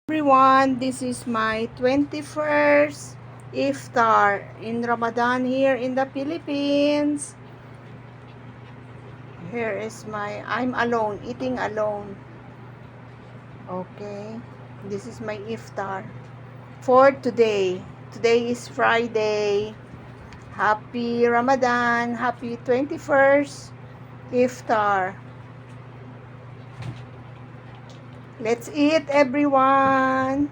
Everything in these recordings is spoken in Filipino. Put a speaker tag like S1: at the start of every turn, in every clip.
S1: Everyone, this is my 21st iftar in Ramadan here in the Philippines. Here is I'm alone, eating alone. Okay, this is my iftar for today. Today is Friday. Happy Ramadan, happy 21st iftar. Let's eat, everyone.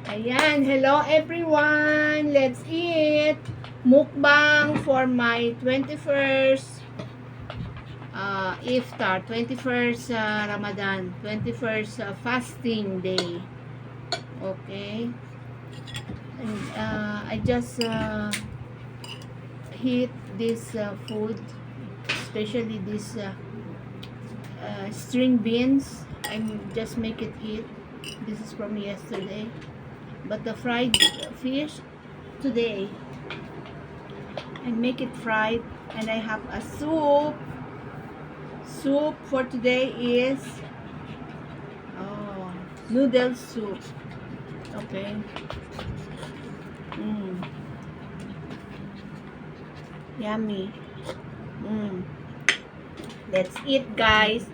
S1: Ayan, hello everyone. Let's eat. Mukbang for my 21st iftar, 21st Ramadan, 21st fasting day. Okay. And I just heat this food, especially this string beans. I just make it heat. This is from yesterday. But the fried fish today, I make it fried, and I have a soup. Soup for today is noodle soup. Okay. Yummy. Let's eat, guys.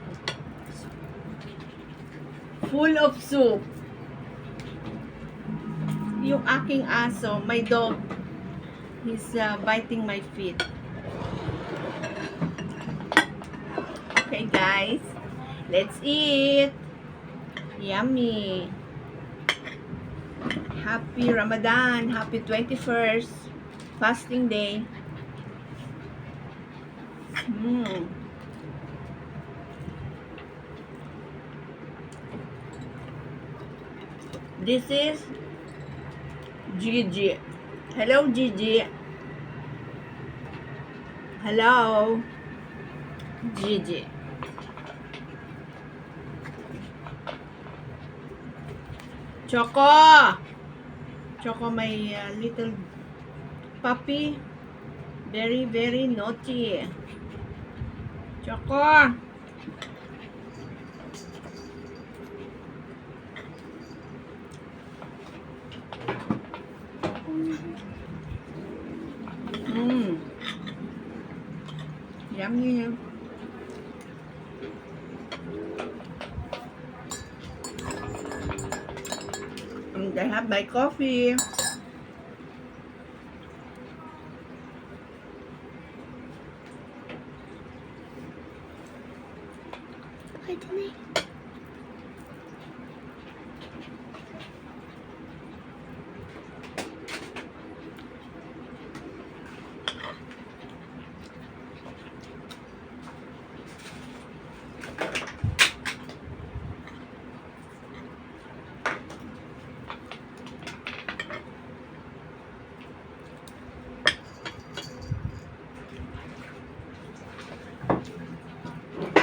S1: Full of soup. Yung aking aso, my dog, he's biting my feet. Okay, guys. Let's eat. Yummy. Happy Ramadan. Happy 21st fasting day. This is Gigi. Hello, Gigi. Hello, Gigi. Choco. Choco, my little puppy. Very, very naughty. Choco. Yummy. And I have my coffee.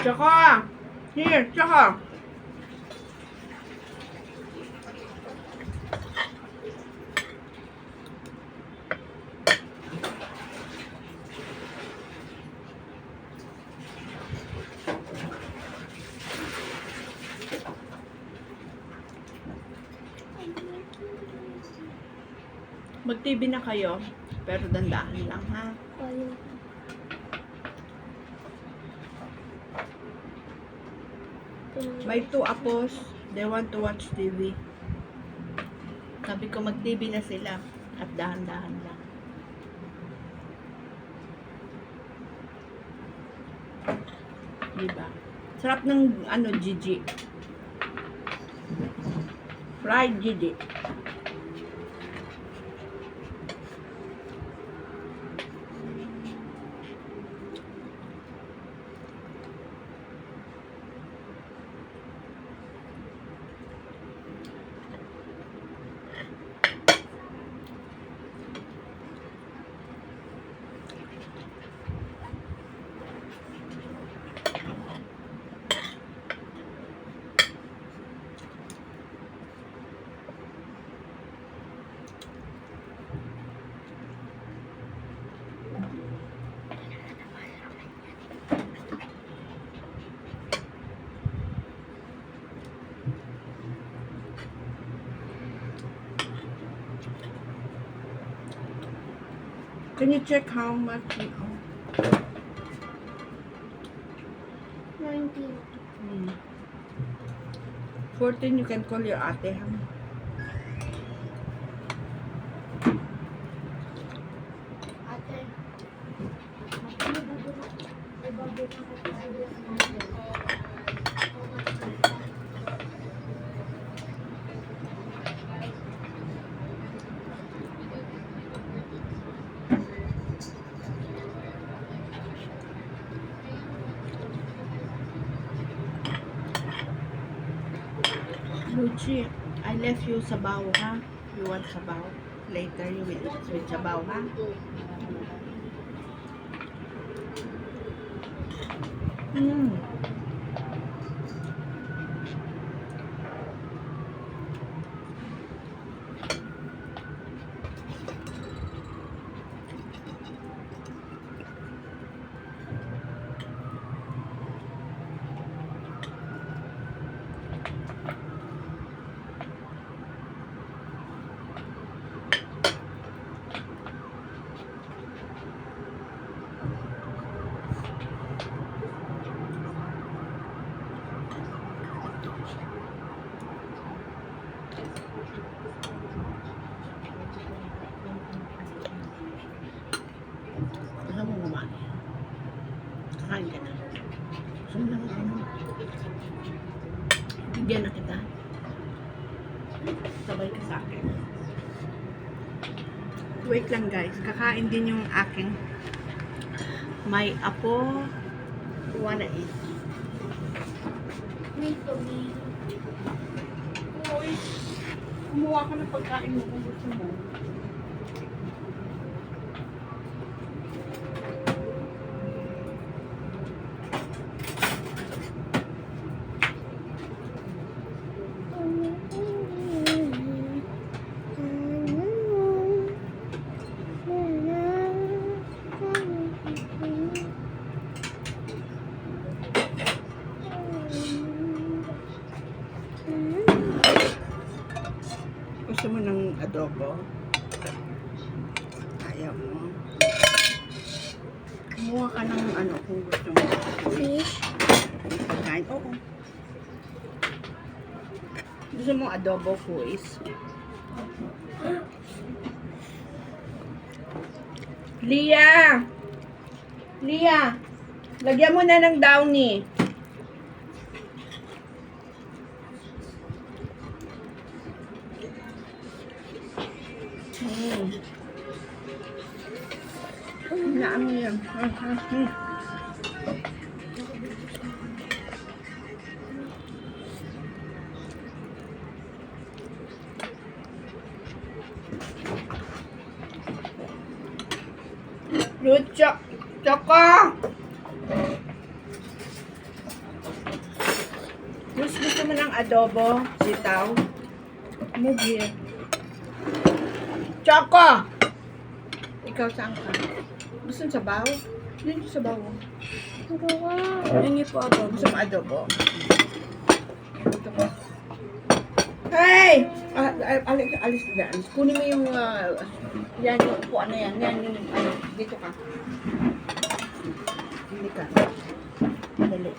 S1: Choco! Here, Choco! Mag-TV na kayo, pero dandahan lang, ha? My two apos, they want to watch TV. Sabi ko mag-TV na sila at dahan-dahan lang. Diba? Sarap ng Gigi. Fried Gigi. Can you check how much?
S2: 19.
S1: 14, you can call your ate. Ha?
S2: Ate.
S1: Luchi, I left you sabaw, ha? You want sabaw? Later you will eat with sabaw, ha? Mm. Gusto mo kumain? Kakain ka na. Gusto mo na kumain? Bigyan na kita. Sabay ka sa akin. Wait lang guys. Kakain din yung aking may apo. Wanna eat.
S2: May tubig.
S1: Uy, kumuha ka ng pagkain mo kung gusto mo. Gusto mo ng adobo? Ayaw mo. Kumuha ka ng ano kung gusto mo.
S2: Fish.
S1: Pagkain? Oo. Gusto mo adobo, Kuis? Lia! Lia! Lagyan mo na ng downy. Hinaan mo yan. Lucho! Choco! Gusto mo ng adobo? Sitaw? Move here. Choco! Ikaw saan ka? Gusto mo sabaw? Hindi ko sabaw.
S2: Hindi po ako.
S1: Gusto mo adobo? Ito ko. Hey! Alis na. Kunin mo yung yan yung upuan na yan. Yan yung ano. Dito ka. Hindi ka. Dali.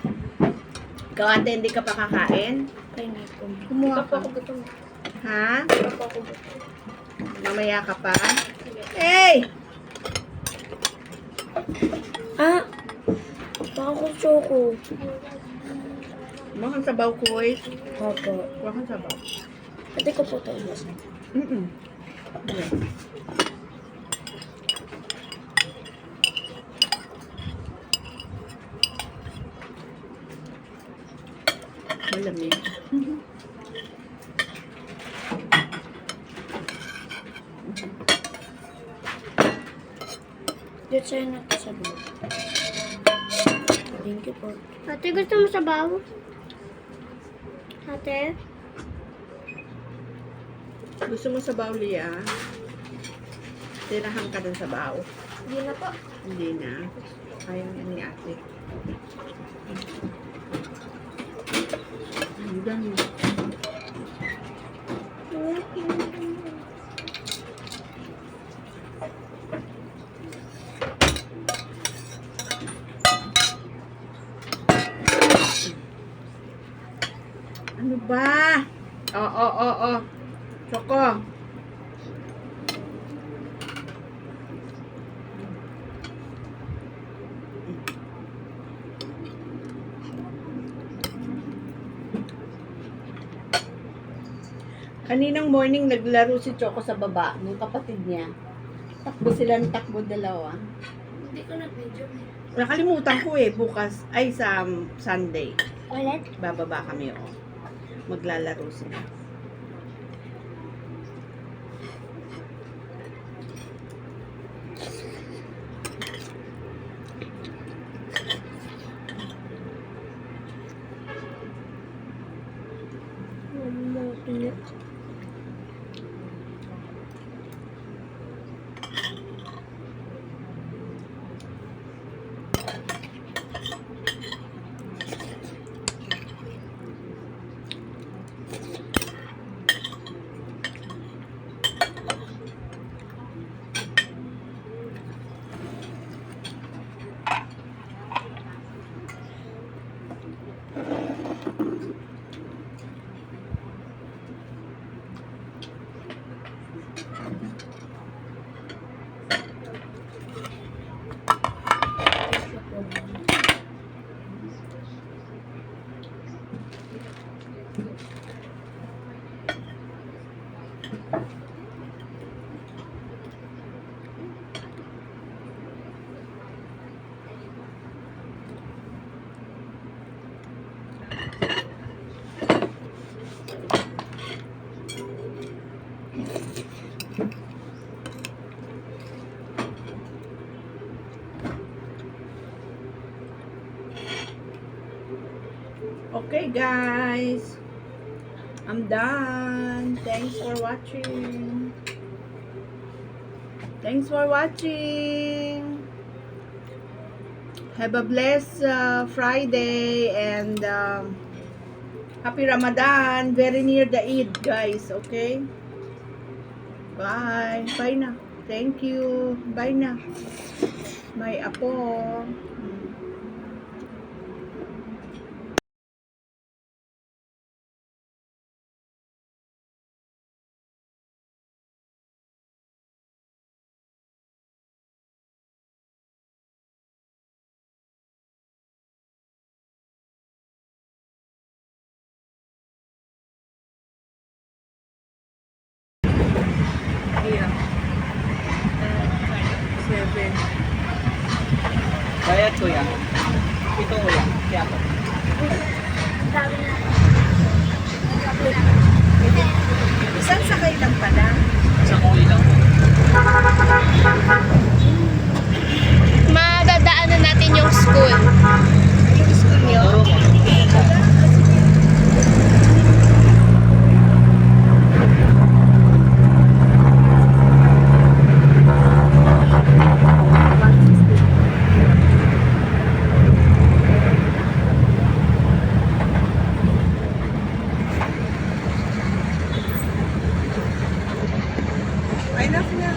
S1: Ikaw ate, hindi ka pa kakain?
S2: Hindi po.
S1: Kumuha ka.
S2: gutom.
S1: Ha?
S2: Hindi pa ako gutom.
S1: Mamaya ka pa? Hey!
S2: Ah! Baka ko choco.
S1: Mukhang sabaw ko eh.
S2: Opo.
S1: Mukhang sabaw.
S2: Pwede ko po ito ubos.
S1: Okay. Malamig.
S2: Dito sa'yo nagkasabaw. Thank you po. Ate, gusto mo sabaw? Ate?
S1: Gusto mo sabaw, Lia? Tirahan ka ng sabaw.
S2: Hindi na po.
S1: Hindi na. Ayaw na ni ate. Ang dami. Choco. Kaninang morning naglaro si Choco sa baba ng kapatid niya. Takbo sila ng takbo dalawa.
S2: Hindi ko na video.
S1: Nakalimutan ko eh, bukas, ay sa Sunday.
S2: Ulit?
S1: Bababa kami maglalaro sila. Okay guys, I'm done. Thanks for watching. Thanks for watching. Have a blessed Friday and happy Ramadan. Very near the Eid guys, okay? Bye. Bye na. Thank you. Bye na. May apo. Yeah. 7.
S3: Bayad ko yan. Ito ko yan. Kaya ako.
S2: Dami na.
S1: Isang sakay lang pala.
S3: Sa kuwi lang po.
S2: Madadaanan natin yung school.
S1: Yung school niyo?
S3: Turo mo.
S1: Enough na.